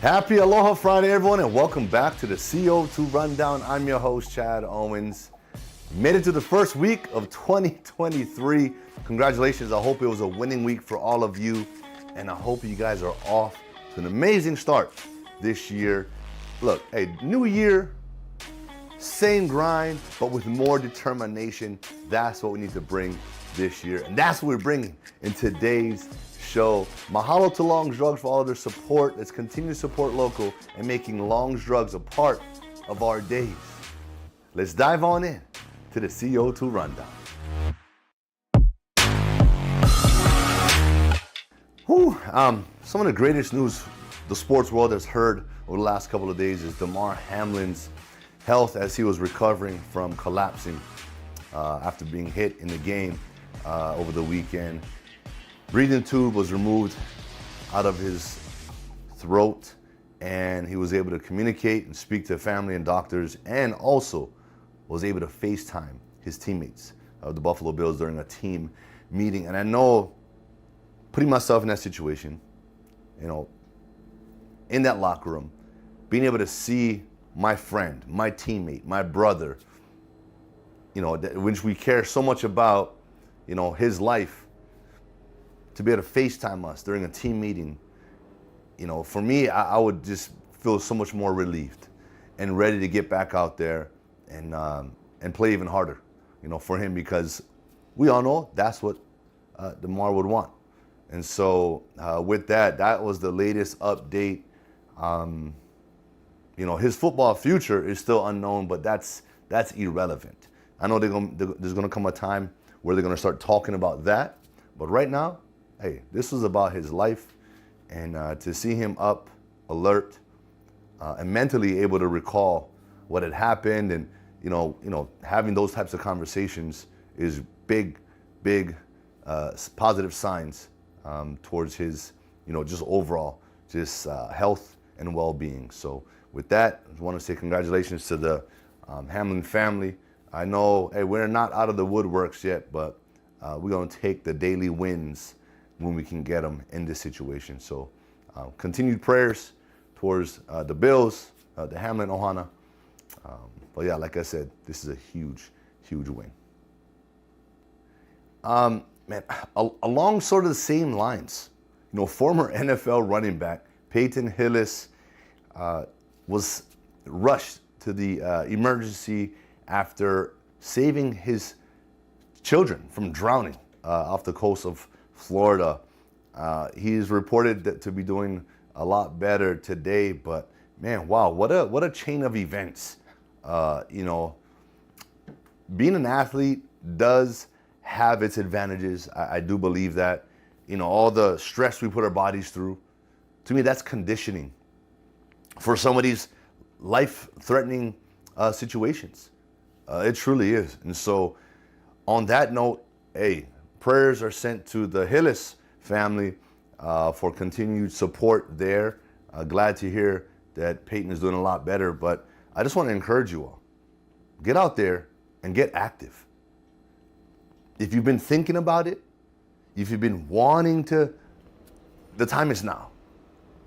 Happy Aloha Friday, everyone, and welcome back to the CO2 Rundown. I'm your host, Chad Owens. Made it to the first week of 2023. Congratulations. I hope it was a winning week for all of you, and I hope you guys are off to an amazing start this year. Look, hey, new year, same grind, but with more determination. That's what we need to bring this year, and that's what we're bringing in today's show. Mahalo to Long's Drugs for all of their support. Let's continue to support local and making Long's Drugs a part of our days. Let's dive on in to the CO2 Rundown. Some of the greatest news the sports world has heard over the last couple of days is Damar Hamlin's health as he was recovering from collapsing after being hit in the game over the weekend. Breathing tube was removed out of his throat, and he was able to communicate and speak to family and doctors, and also was able to FaceTime his teammates of the Buffalo Bills during a team meeting. And I know, putting myself in that situation, in that locker room, being able to see my friend, my teammate, my brother, which we care so much about, his life, to be able to FaceTime us during a team meeting, for me, I would just feel so much more relieved and ready to get back out there and play even harder, for him, because we all know that's what Damar would want. And so with that was the latest update. His football future is still unknown, but that's irrelevant. I know there's gonna come a time where they're gonna start talking about that, but right now, hey, this was about his life, and to see him up, alert, and mentally able to recall what had happened, and having those types of conversations is big positive signs towards his just overall health and well-being. So with that, I want to say congratulations to the Hamlin family. I know, hey, we're not out of the woodworks yet, but we're going to take the daily wins when we can get them in this situation. So continued prayers towards the Bills, the Hamlin Ohana. But yeah, like I said, this is a huge win. Along sort of the same lines, former NFL running back PEYTON HILLIS was rushed to the emergency after saving his children from drowning off the coast of Florida. He is reported to be doing a lot better today, but man, wow, what a chain of events. Being an athlete does have its advantages. I do believe that. All the stress we put our bodies through, to me, that's conditioning for some of these life-threatening situations. It truly is. And so on that note, hey, prayers are sent to the HILLIS family for continued support there. Glad to hear that PEYTON is doing a lot better, but I just want to encourage you all. Get out there and get active. If you've been thinking about it, if you've been wanting to, the time is now.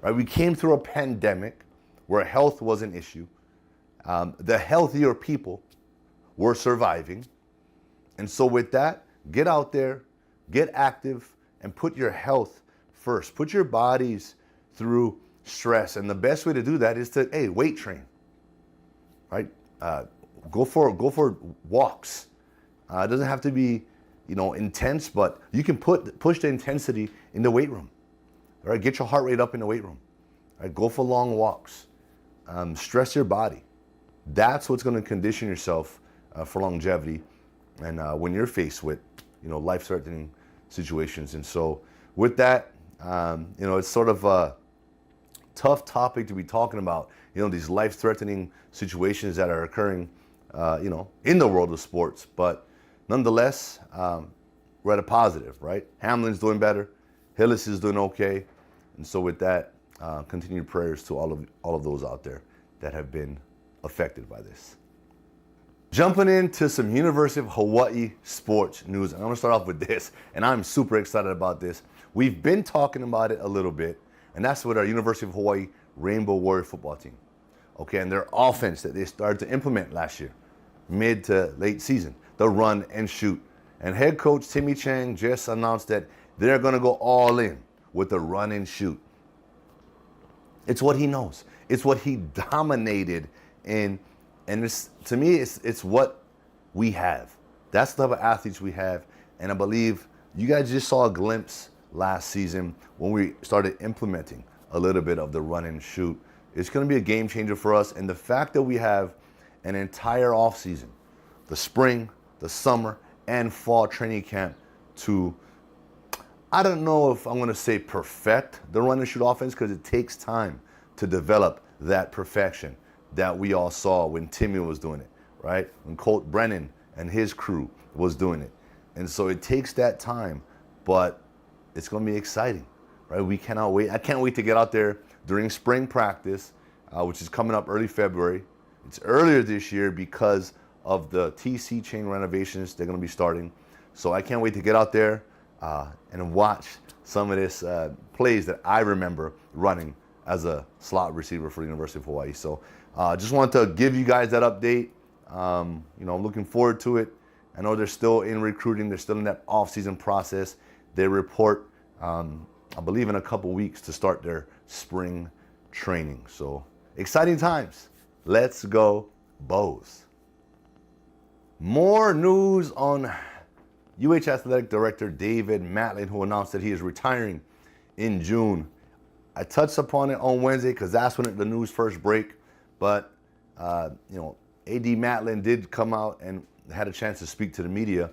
Right? We came through a pandemic where health was an issue. The healthier people were surviving. And so with that, get out there, get active, and put your health first. Put your bodies through stress. And the best way to do that is to, weight train, right? Go for walks. It doesn't have to be, intense, but you can push the intensity in the weight room. All right, get your heart rate up in the weight room. All right, go for long walks. Stress your body. That's what's going to condition yourself for longevity, and when you're faced with, life-threatening situations. And so, with that, it's sort of a tough topic to be talking about. These life-threatening situations that are occurring, in the world of sports. But nonetheless, we're at a positive, right? Hamlin's doing better. HILLIS is doing okay. And so with that, continued prayers to all of those out there that have been affected by this. Jumping into some University of Hawaii sports news. And I'm going to start off with this, and I'm super excited about this. We've been talking about it a little bit, and that's with our University of Hawaii Rainbow Warrior football team. Okay, and their offense that they started to implement last year, mid to late season, the run and shoot. And head coach Timmy Chang just announced that they're going to go all in with the run and shoot. It's what he knows. It's what he dominated in, and to me, it's what we have. That's the type of athletes we have, and I believe you guys just saw a glimpse last season when we started implementing a little bit of the run and shoot. It's going to be a game changer for us, and the fact that we have an entire off season, the spring, the summer, and fall training camp to, I don't know if I'm going to say perfect the run and shoot offense, because it takes time to develop that perfection that we all saw when Timmy was doing it, right? When Colt Brennan and his crew was doing it. And so it takes that time, but it's going to be exciting, right? We cannot wait. I can't wait to get out there during spring practice, which is coming up early February. It's earlier this year because of the TC chain renovations they're going to be starting. So I can't wait to get out there and watch some of this plays that I remember running as a slot receiver for the University of Hawaii. So just wanted to give you guys that update. I'm looking forward to it. I know they're still in recruiting. They're still in that off-season process. They report, I believe, in a couple weeks to start their spring training. So exciting times. Let's go Bows. More news on UH Athletic Director David Matlin, who announced that he is retiring in June. I touched upon it on Wednesday because that's when the news first break. But, AD Matlin did come out and had a chance to speak to the media,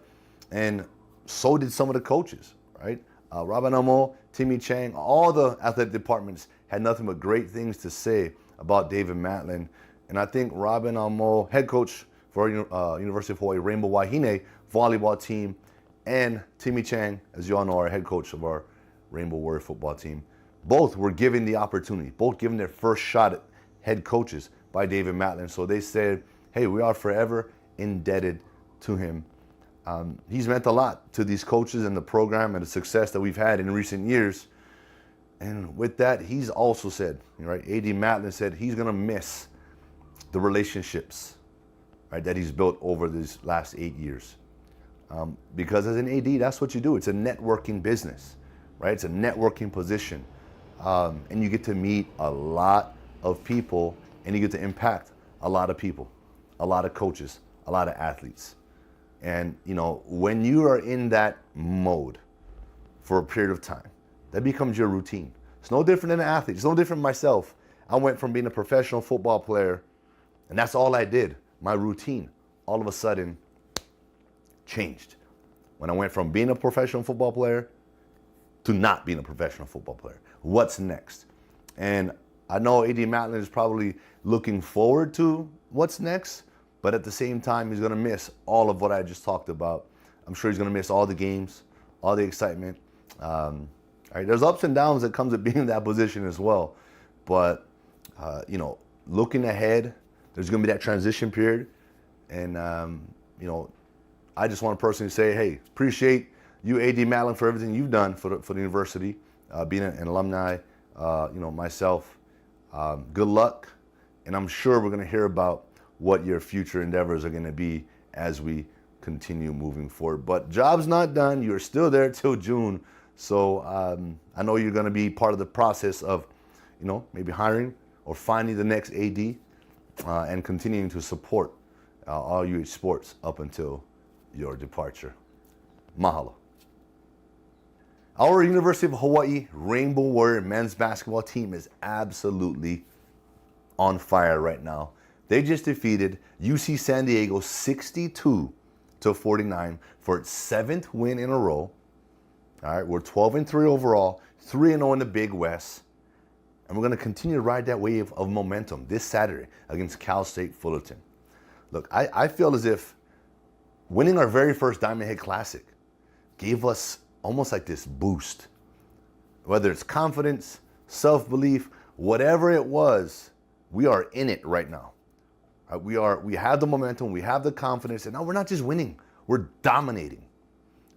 and so did some of the coaches, right? Robin Amo, Timmy Chang, all the athletic departments had nothing but great things to say about David Matlin. And I think Robin Amo, head coach for University of Hawaii Rainbow Wahine volleyball team, and Timmy Chang, as you all know, our head coach of our Rainbow Warrior football team, both were given the opportunity, both given their first shot at head coaches by David Matlin. So they said, hey, we are forever indebted to him. He's meant a lot to these coaches and the program and the success that we've had in recent years. And with that, he's also said, right, AD Matlin said he's going to miss the relationships, right, that he's built over these last 8 years. Because as an AD, that's what you do. It's a networking business, right? It's a networking position. And you get to meet a lot of people, and you get to impact a lot of people, a lot of coaches, a lot of athletes. And, when you are in that mode for a period of time, that becomes your routine. It's no different than an athlete. It's no different than myself. I went from being a professional football player, and that's all I did. My routine, all of a sudden, changed. When I went from being a professional football player to not being a professional football player. What's next? And I know AD Matlin is probably looking forward to what's next, but at the same time, he's going to miss all of what I just talked about. I'm sure he's going to miss all the games, all the excitement. There's ups and downs that comes with being in that position as well. But, looking ahead, there's going to be that transition period. And, I just want to personally say, hey, appreciate you, AD Matlin, for everything you've done for the university, being an alumni, myself. Good luck. And I'm sure we're going to hear about what your future endeavors are going to be as we continue moving forward. But job's not done. You're still there till June. So I know you're going to be part of the process of, maybe hiring or finding the next AD and continuing to support all UH sports up until your departure. Mahalo. Our University of Hawaii Rainbow Warrior men's basketball team is absolutely on fire right now. They just defeated UC San Diego 62-49 for its 7th win in a row. All right, we're 12-3 overall, 3-0 in the Big West. And we're going to continue to ride that wave of momentum this Saturday against Cal State Fullerton. Look, I feel as if winning our very first Diamond Head Classic gave us almost like this boost. Whether it's confidence, self-belief, whatever it was, we are in it right now. We have the momentum, we have the confidence, and now we're not just winning, we're dominating.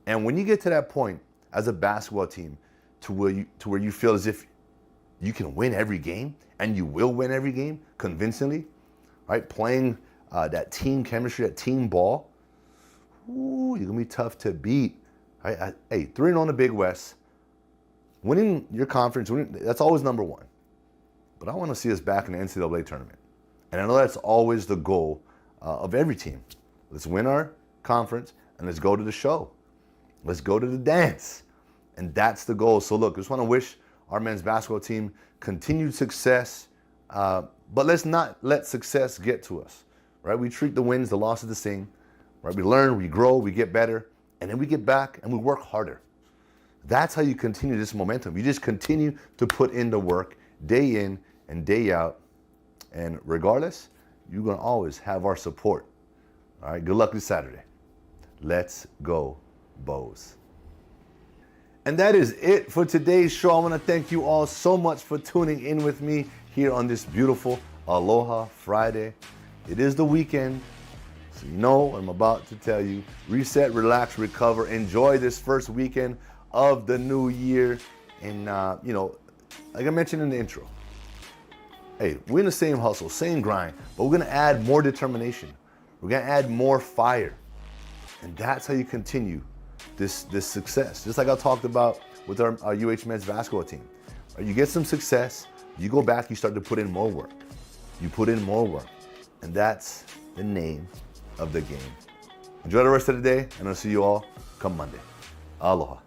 And when you get to that point as a basketball team to where you feel as if you can win every game and you will win every game convincingly, right? Playing that team chemistry, that team ball, ooh, you're gonna be tough to beat. Right? Hey, 3-0 in the Big West, winning your conference, that's always number one. But I want to see us back in the NCAA tournament. And I know that's always the goal of every team. Let's win our conference and let's go to the show. Let's go to the dance. And that's the goal. So look, I just want to wish our men's basketball team continued success, but let's not let success get to us, right? We treat the wins, the losses the same, right? We learn, we grow, we get better, and then we get back and we work harder. That's how you continue this momentum. You just continue to put in the work day in and day out. And regardless, you're going to always have our support. All right, good luck this Saturday. Let's go, Bows. And that is it for today's show. I want to thank you all so much for tuning in with me here on this beautiful Aloha Friday. It is the weekend, so you know what I'm about to tell you. Reset, relax, recover. Enjoy this first weekend of the new year. And, like I mentioned in the intro, hey, we're in the same hustle, same grind, but we're going to add more determination. We're going to add more fire. And that's how you continue this success. Just like I talked about with our UH men's basketball team. You get some success, you go back, you start to put in more work. You put in more work. And that's the name of the game. Enjoy the rest of the day, and I'll see you all come Monday. Aloha.